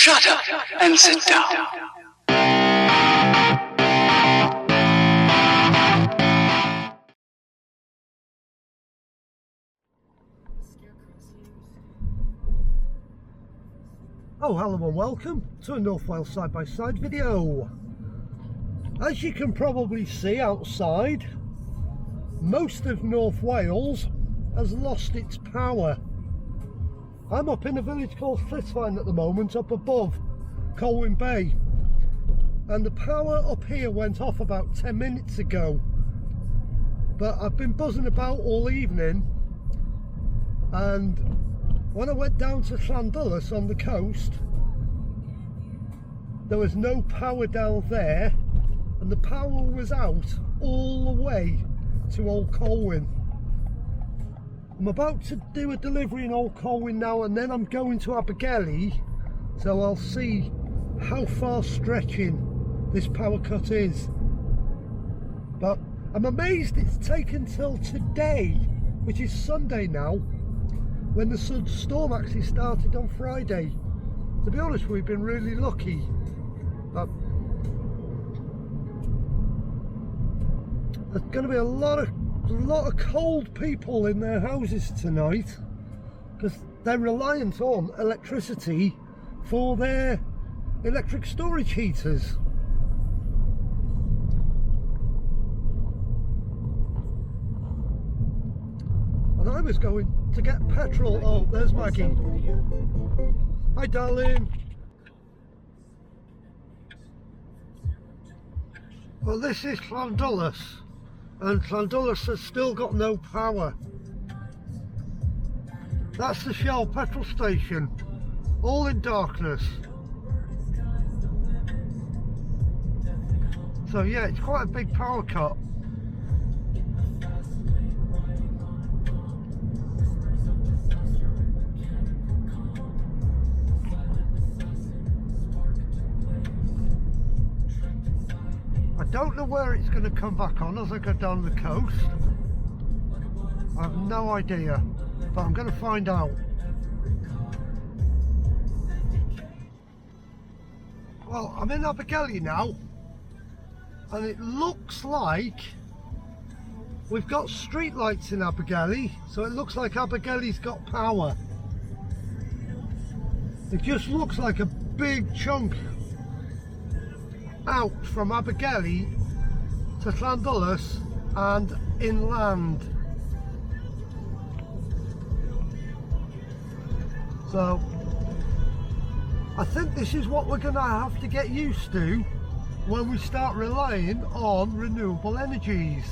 Shut up and sit down. Oh, hello and welcome to a North Wales side-by-side video. As you can probably see outside, most of North Wales has lost its power. I'm up in a village called Llysfine at the moment, up above Colwyn Bay, and the power up here went off about 10 minutes ago, but I've been buzzing about all evening, and when I went down to Llandullas on the coast, there was no power down there, and the power was out all the way to Old Colwyn. I'm about to do a delivery in Old Colwyn now, and then I'm going to Abergele, so I'll see how far stretching this power cut is. But I'm amazed it's taken till today, which is Sunday now, when the storm actually started on Friday. To be honest, we've been really lucky. But there's going to be a lot of cold people in their houses tonight, because they're reliant on electricity for their electric storage heaters. And I was going to get petrol. Oh, there's Maggie. Hi, darling. Well, this is Llandullas, and Llandullas has still got no power. That's the Shell petrol station, all in darkness. So yeah, it's quite a big power cut. I don't know where it's going to come back on as I go down the coast. I have no idea, but I'm going to find out. Well, I'm in Abergele now, and it looks like we've got street lights in Abergele, so it looks like Abergele's got power. It just looks like a big chunk out from Abergele to Llandullas and inland. So I think this is what we're going to have to get used to when we start relying on renewable energies.